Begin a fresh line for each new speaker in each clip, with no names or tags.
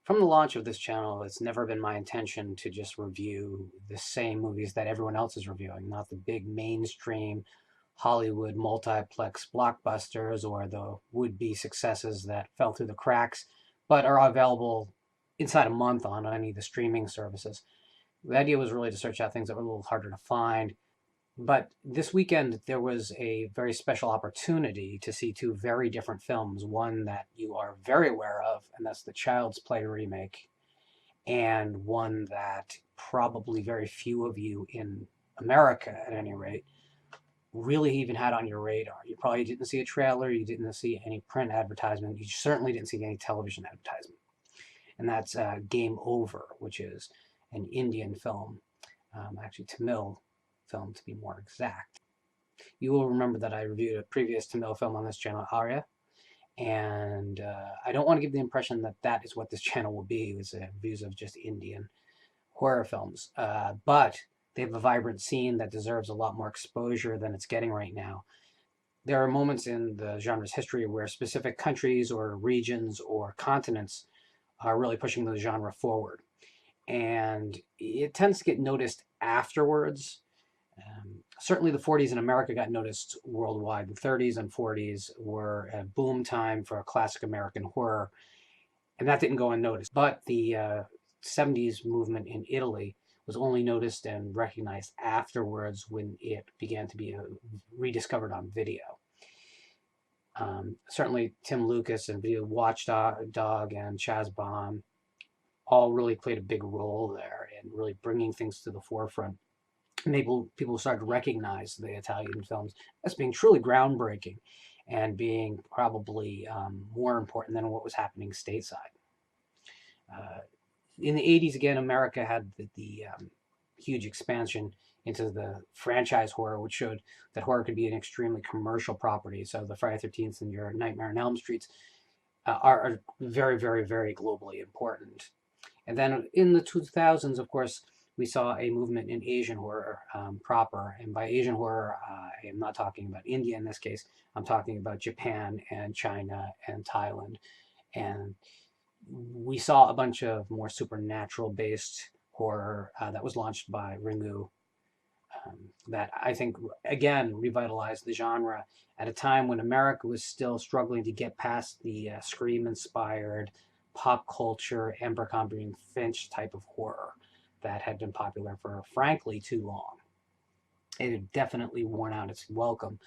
From the launch of this channel, it's never been my intention to just review the same movies that everyone else is reviewing, not the big mainstream Hollywood multiplex blockbusters or the would-be successes that fell through the cracks, but are available inside a month on any of the streaming services. The idea was really to search out things that were a little harder to find. But this weekend, there was a very special opportunity to see two very different films. One that you are very aware of, and that's the Child's Play remake, and one that probably very few of you in America, at any rate, really even had on your radar. You probably didn't see a trailer, you didn't see any print advertisement, you certainly didn't see any television advertisement. And that's Game Over, which is an Indian film, actually Tamil film to be more exact. You will remember that I reviewed a previous Tamil film on this channel, Arya, and I don't want to give the impression that that is what this channel will be. It's reviews of just Indian horror films, but they have a vibrant scene that deserves a lot more exposure than it's getting right now. There are moments in the genre's history where specific countries or regions or continents are really pushing the genre forward, and it tends to get noticed afterwards. Certainly the 40s in America got noticed worldwide. The 30s and 40s were a boom time for classic American horror, and that didn't go unnoticed. But the 70s movement in Italy was only noticed and recognized afterwards when it began to be rediscovered on video. Certainly Tim Lucas and Video Watchdog and Chaz Baum all really played a big role there in really bringing things to the forefront. People started to recognize the Italian films as being truly groundbreaking and being probably more important than what was happening stateside. In the 80s, again, America had the huge expansion into the franchise horror, which showed that horror could be an extremely commercial property. So the Friday the 13th and your Nightmare on Elm Streets are very, very, very globally important. And then in the 2000s, of course, we saw a movement in Asian horror proper. And by Asian horror, I am not talking about India in this case. I'm talking about Japan and China and Thailand. And we saw a bunch of more supernatural-based horror that was launched by Ringu that I think, again, revitalized the genre at a time when America was still struggling to get past the Scream-inspired pop culture, Abercrombie and Finch type of horror that had been popular for, frankly, too long. It had definitely worn out its welcome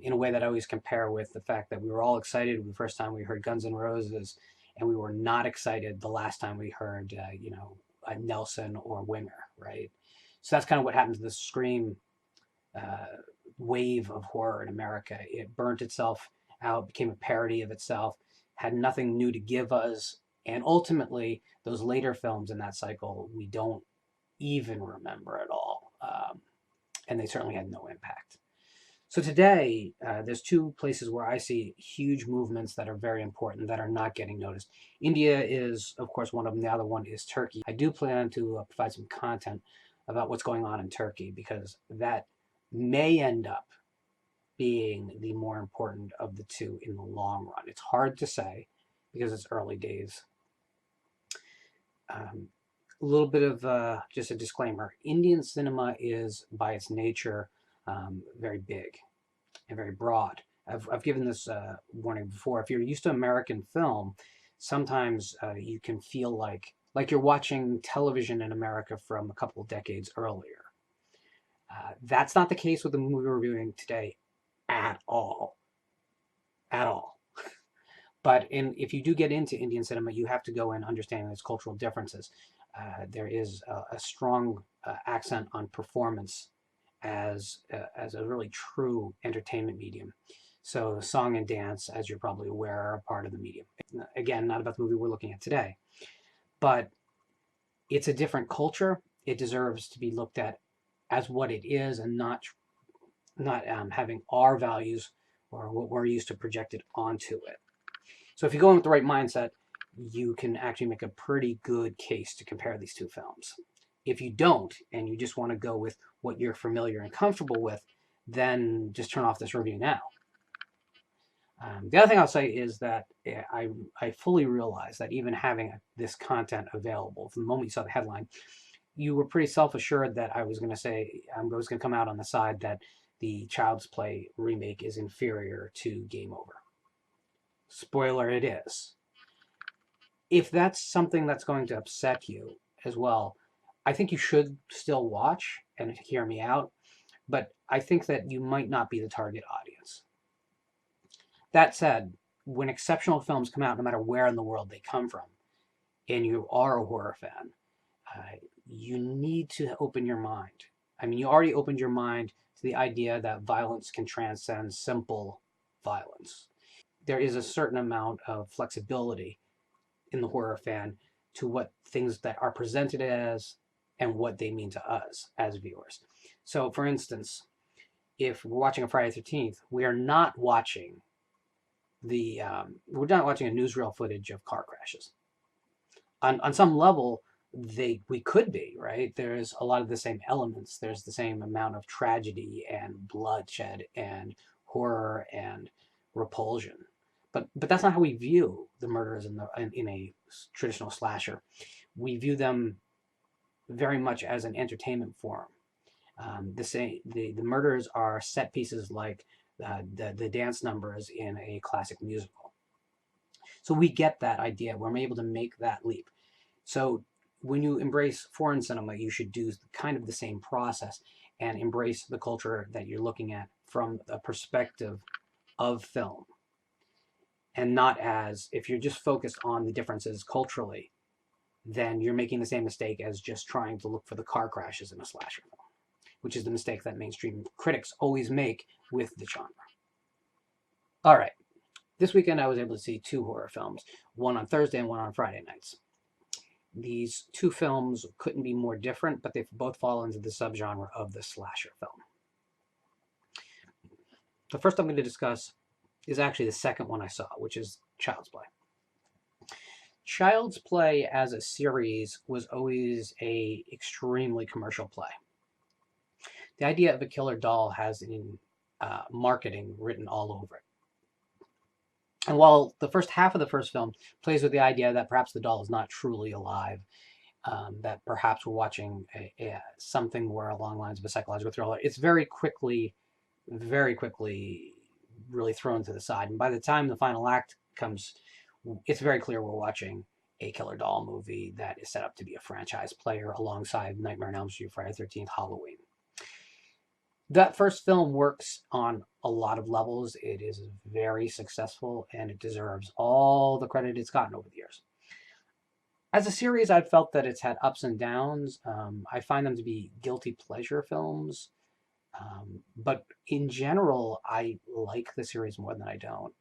in a way that I always compare with the fact that we were all excited the first time we heard Guns N' Roses, and we were not excited the last time we heard, Nelson or Winger, right? So that's kind of what happened to the Scream wave of horror in America. It burnt itself out, became a parody of itself, had nothing new to give us, and ultimately, those later films in that cycle, we don't even remember at all. And they certainly had no impact. So today, there's two places where I see huge movements that are very important that are not getting noticed. India is, of course, one of them. The other one is Turkey. I do plan to provide some content about what's going on in Turkey, because that may end up being the more important of the two in the long run. It's hard to say because it's early days. A little bit of just a disclaimer. Indian cinema is, by its nature, very big and very broad. I've given this warning before. If you're used to American film, sometimes you can feel like you're watching television in America from a couple of decades earlier. That's not the case with the movie we're reviewing today at all. At all. But if you do get into Indian cinema, you have to go in understanding its cultural differences. There is a strong accent on performance as a really true entertainment medium. So song and dance, as you're probably aware, are a part of the medium. Again, not about the movie we're looking at today, but it's a different culture. It deserves to be looked at as what it is, and not having our values or what we're used to projected onto it. So if you go in with the right mindset, you can actually make a pretty good case to compare these two films. If you don't, and you just want to go with what you're familiar and comfortable with, then just turn off this review now. The other thing I'll say is that I fully realize that even having this content available, from the moment you saw the headline, you were pretty self-assured that I was going to say, I was going to come out on the side that the Child's Play remake is inferior to Game Over. Spoiler, it is. If that's something that's going to upset you as well, I think you should still watch and hear me out, but I think that you might not be the target audience. That said, when exceptional films come out, no matter where in the world they come from, and you are a horror fan, you need to open your mind. I mean, you already opened your mind to the idea that violence can transcend simple violence. There is a certain amount of flexibility in the horror fan to what things that are presented as and what they mean to us as viewers. So, for instance, if we're watching a Friday the 13th, we are not watching we're not watching a newsreel footage of car crashes. On some level, we could be, right? There's a lot of the same elements. There's the same amount of tragedy and bloodshed and horror and repulsion. But that's not how we view the murders in a traditional slasher. We view them very much as an entertainment form. The murders are set pieces like the dance numbers in a classic musical. So we get that idea. We're able to make that leap. So when you embrace foreign cinema, you should do kind of the same process and embrace the culture that you're looking at from a perspective of film. And not as, if you're just focused on the differences culturally, then you're making the same mistake as just trying to look for the car crashes in a slasher film, which is the mistake that mainstream critics always make with the genre. All right. This weekend I was able to see two horror films, one on Thursday and one on Friday nights. These two films couldn't be more different, but they both fall into the subgenre of the slasher film. The first I'm going to discuss is actually the second one I saw, which is Child's Play. Child's Play as a series was always an extremely commercial play. The idea of a killer doll has in marketing written all over it. And while the first half of the first film plays with the idea that perhaps the doll is not truly alive, that perhaps we're watching something more along the lines of a psychological thriller, it's very quickly really thrown to the side. And by the time the final act comes, it's very clear we're watching a killer doll movie that is set up to be a franchise player alongside Nightmare on Elm Street, Friday the 13th, Halloween. That first film works on a lot of levels. It is very successful and it deserves all the credit it's gotten over the years. As a series, I've felt that it's had ups and downs. I find them to be guilty pleasure films. But in general, I like the series more than I don't.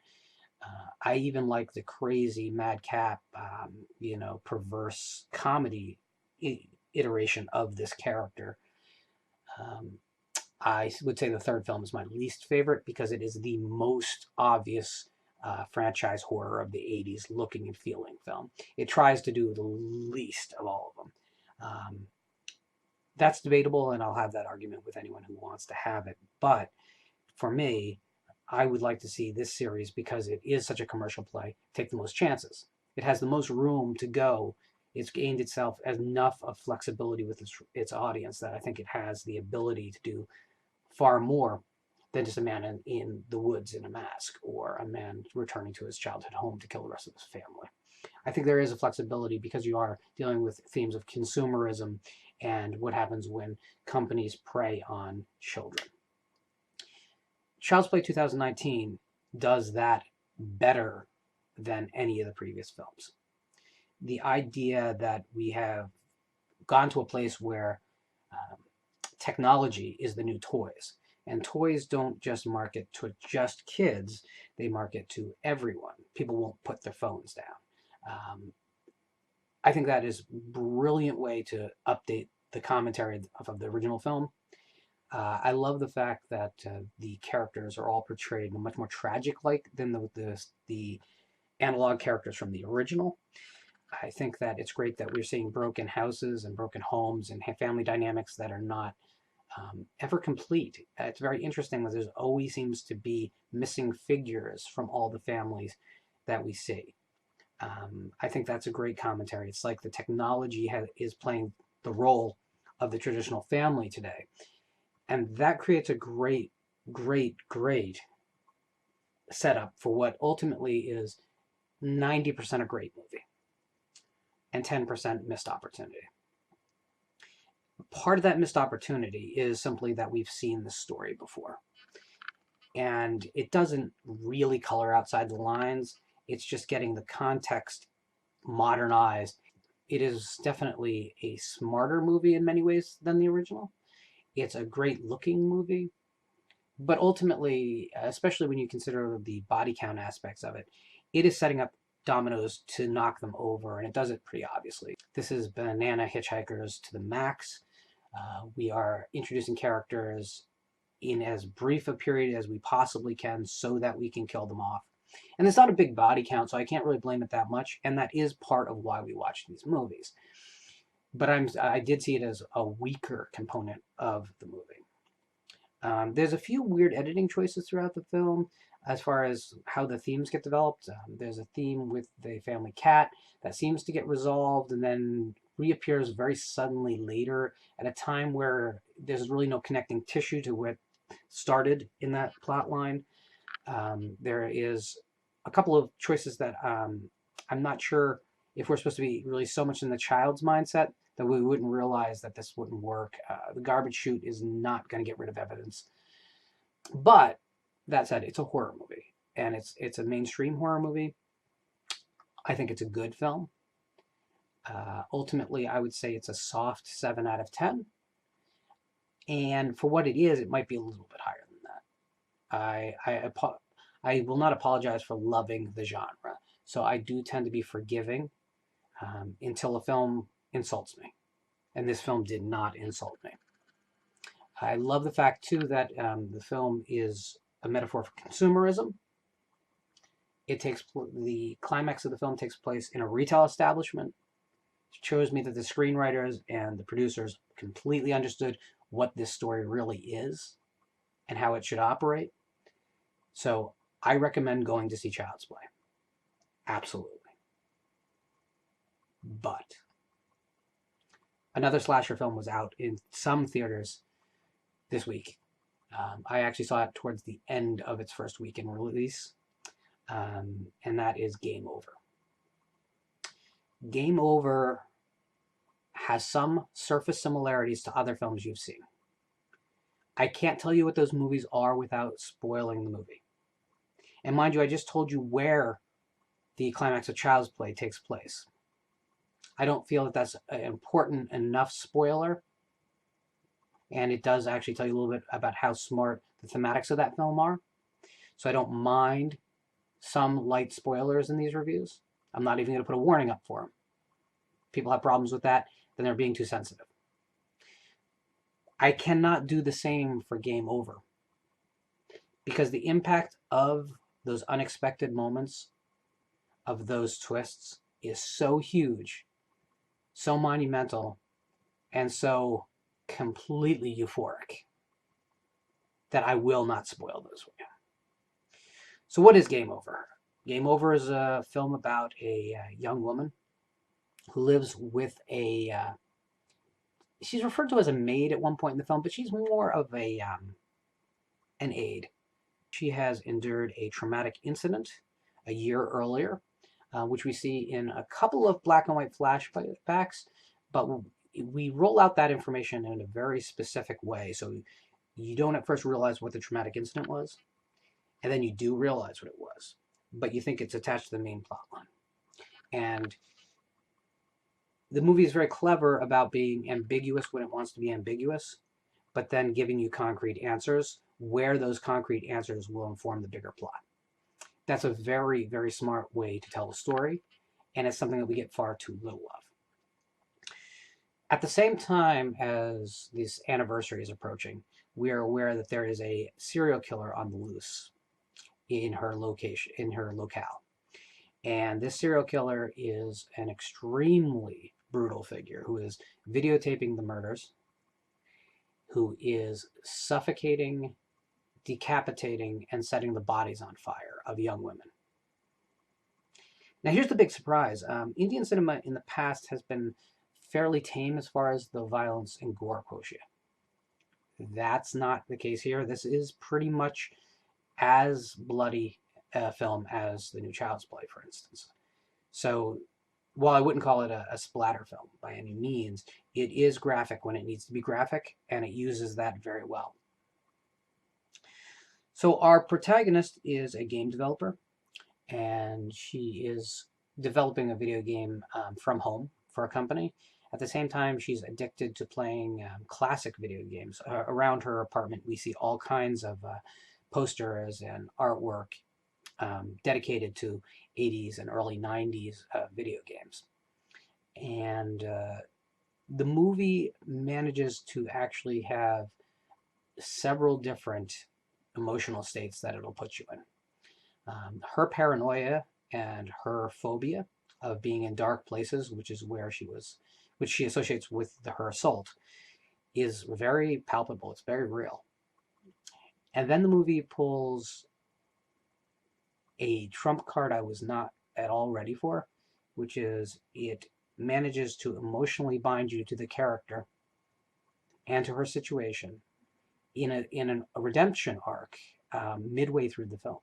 I even like the crazy madcap, perverse comedy iteration of this character. I would say the third film is my least favorite because it is the most obvious franchise horror of the 80s looking and feeling film. It tries to do the least of all of them. That's debatable, and I'll have that argument with anyone who wants to have it. But for me, I would like to see this series, because it is such a commercial play, take the most chances. It has the most room to go. It's gained itself enough of flexibility with its audience that I think it has the ability to do far more than just a man in the woods in a mask, or a man returning to his childhood home to kill the rest of his family. I think there is a flexibility because you are dealing with themes of consumerism and what happens when companies prey on children. Child's Play 2019 does that better than any of the previous films. The idea that we have gone to a place where technology is the new toys, and toys don't just market to just kids, they market to everyone. People won't put their phones down. I think that is a brilliant way to update the commentary of the original film. I love the fact that the characters are all portrayed much more tragic-like than the analog characters from the original. I think that it's great that we're seeing broken houses and broken homes and family dynamics that are not ever complete. It's very interesting that there always seems to be missing figures from all the families that we see. I think that's a great commentary. It's like the technology is playing the role of the traditional family today. And that creates a great, great, great setup for what ultimately is 90% a great movie and 10% missed opportunity. Part of that missed opportunity is simply that we've seen this story before. And it doesn't really color outside the lines. It's just getting the context modernized. It is definitely a smarter movie in many ways than the original. It's a great looking movie. But ultimately, especially when you consider the body count aspects of it, it is setting up dominoes to knock them over, and it does it pretty obviously. This is banana hitchhikers to the max. We are introducing characters in as brief a period as we possibly can so that we can kill them off. And it's not a big body count, so I can't really blame it that much, and that is part of why we watch these movies. But I did see it as a weaker component of the movie. There's a few weird editing choices throughout the film as far as how the themes get developed. There's a theme with the family cat that seems to get resolved and then reappears very suddenly later at a time where there's really no connecting tissue to what started in that plot line. There is a couple of choices that I'm not sure if we're supposed to be really so much in the child's mindset that we wouldn't realize that this wouldn't work. The garbage chute is not going to get rid of evidence. But that said, it's a horror movie, and it's a mainstream horror movie. I think it's a good film. Ultimately, I would say it's a soft 7 out of 10. And for what it is, it might be a little bit higher than that. I will not apologize for loving the genre. So I do tend to be forgiving until a film insults me. And this film did not insult me. I love the fact, too, that the film is a metaphor for consumerism. The climax of the film takes place in a retail establishment. It shows me that the screenwriters and the producers completely understood what this story really is and how it should operate. So I recommend going to see Child's Play. Absolutely. But another slasher film was out in some theaters this week. I actually saw it towards the end of its first week in release, and that is Game Over. Game Over has some surface similarities to other films you've seen. I can't tell you what those movies are without spoiling the movie. And mind you, I just told you where the climax of Child's Play takes place. I don't feel that that's an important enough spoiler. And it does actually tell you a little bit about how smart the thematics of that film are. So I don't mind some light spoilers in these reviews. I'm not even going to put a warning up for them. People have problems with that, then they're being too sensitive. I cannot do the same for Game Over. Because the impact of those unexpected moments, of those twists, is so huge, so monumental, and so completely euphoric that I will not spoil those for you. So what is Game Over? Game Over is a film about a young woman who lives with she's referred to as a maid at one point in the film, but she's more of an aide. She has endured a traumatic incident a year earlier, which we see in a couple of black and white flashbacks, but we roll out that information in a very specific way. So you don't at first realize what the traumatic incident was, and then you do realize what it was, but you think it's attached to the main plot line. And the movie is very clever about being ambiguous when it wants to be ambiguous, but then giving you concrete answers where those concrete answers will inform the bigger plot. That's a very, very smart way to tell a story, and it's something that we get far too little of. At the same time as this anniversary is approaching, we are aware that there is a serial killer on the loose in her location, in her locale. And this serial killer is an extremely brutal figure who is videotaping the murders, who is suffocating, decapitating, and setting the bodies on fire of young women. Now, here's the big surprise. Indian cinema in the past has been fairly tame as far as the violence and gore quotient. That's not the case here. This is pretty much as bloody a film as the new Child's Play, for instance. So while I wouldn't call it a splatter film by any means, it is graphic when it needs to be graphic, and it uses that very well. So our protagonist is a game developer, and she is developing a video game from home for a company. At the same time, she's addicted to playing classic video games. Around her apartment, we see all kinds of posters and artwork dedicated to 80s and early 90s video games. And the movie manages to actually have several different emotional states that it'll put you in. Her paranoia and her phobia of being in dark places, which is where she was, which she associates with her assault, is very palpable. It's very real. And then the movie pulls a trump card I was not at all ready for, which is it manages to emotionally bind you to the character and to her situation in a redemption arc midway through the film,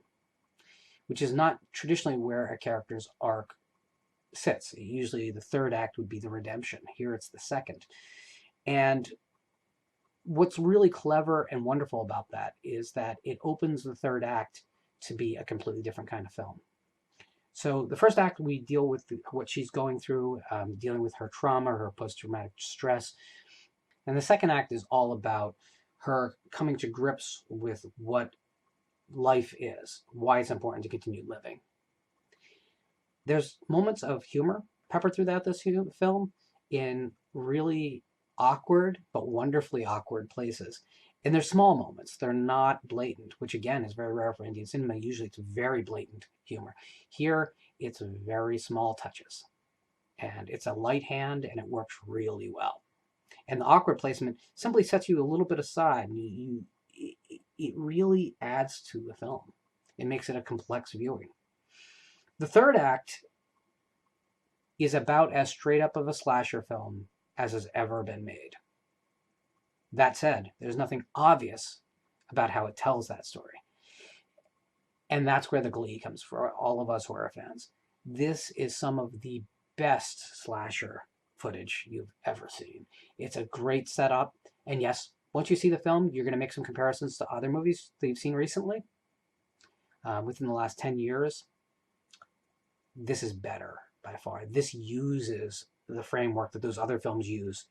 which is not traditionally where a character's arc sits. Usually the third act would be the redemption. Here it's the second. And what's really clever and wonderful about that is that it opens the third act to be a completely different kind of film. So the first act, we deal with what she's going through, dealing with her trauma, her post-traumatic stress. And the second act is all about her coming to grips with what life is, why it's important to continue living. There's moments of humor peppered throughout this film in really awkward but wonderfully awkward places. And they're small moments. They're not blatant, which again is very rare for Indian cinema. Usually it's very blatant humor. Here, it's very small touches. And it's a light hand, and it works really well. And the awkward placement simply sets you a little bit aside. And it really adds to the film. It makes it a complex viewing. The third act is about as straight up of a slasher film as has ever been made. That said, there's nothing obvious about how it tells that story. And that's where the glee comes for all of us horror fans. This is some of the best slasher footage you've ever seen. It's a great setup. And yes, once you see the film, you're going to make some comparisons to other movies that you've seen recently. Within the last 10 years, this is better by far. This uses the framework that those other films use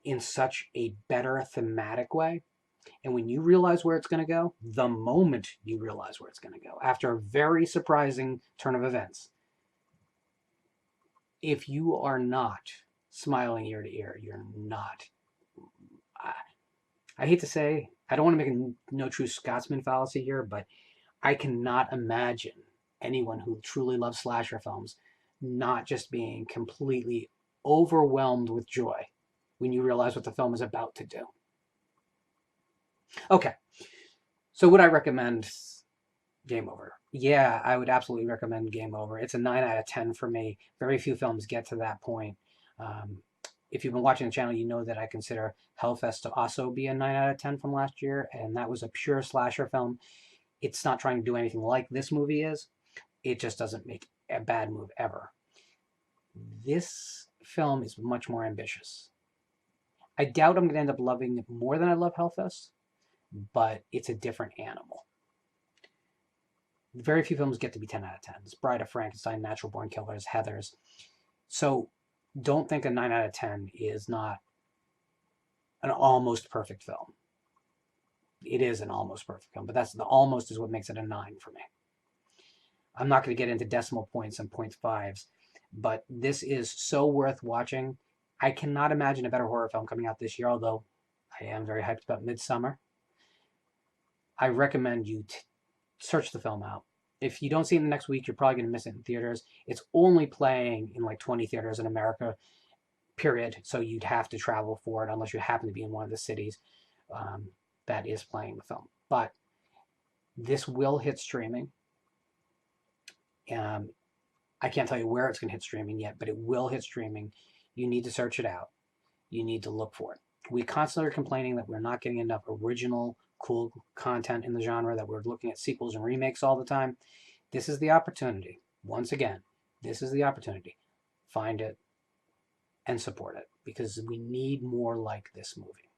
in such a better thematic way. And when you realize where it's going to go, the moment you realize where it's going to go, after a very surprising turn of events, if you are not smiling ear to ear, you're not. I hate to say, I don't want to make a no true Scotsman fallacy here, but I cannot imagine anyone who truly loves slasher films not just being completely overwhelmed with joy when you realize what the film is about to do. Okay, so would I recommend Game Over? Yeah, I would absolutely recommend Game Over. It's a 9 out of 10 for me. Very few films get to that point. If you've been watching the channel, you know that I consider Hellfest to also be a 9 out of 10 from last year, and that was a pure slasher film. It's not trying to do anything like this movie is. It just doesn't make a bad move ever. This film is much more ambitious. I doubt I'm going to end up loving it more than I love Hellfest, but it's a different animal. Very few films get to be 10 out of 10. It's Bride of Frankenstein, Natural Born Killers, Heathers. So don't think a 9 out of 10 is not an almost perfect film. It is an almost perfect film, but that's the almost is what makes it a 9 for me. I'm not going to get into decimal points and 0.5s, but this is so worth watching. I cannot imagine a better horror film coming out this year, although I am very hyped about Midsummer. I recommend you search the film out. If you don't see it in the next week, you're probably going to miss it in theaters. It's only playing in like 20 theaters in America, period. So you'd have to travel for it unless you happen to be in one of the cities that is playing the film. But this will hit streaming. I can't tell you where it's going to hit streaming yet, but it will hit streaming. You need to search it out. You need to look for it. We constantly are complaining that we're not getting enough original, cool content in the genre, that we're looking at sequels and remakes all the time. This is the opportunity. Once again, this is the opportunity. Find it and support it, because we need more like this movie.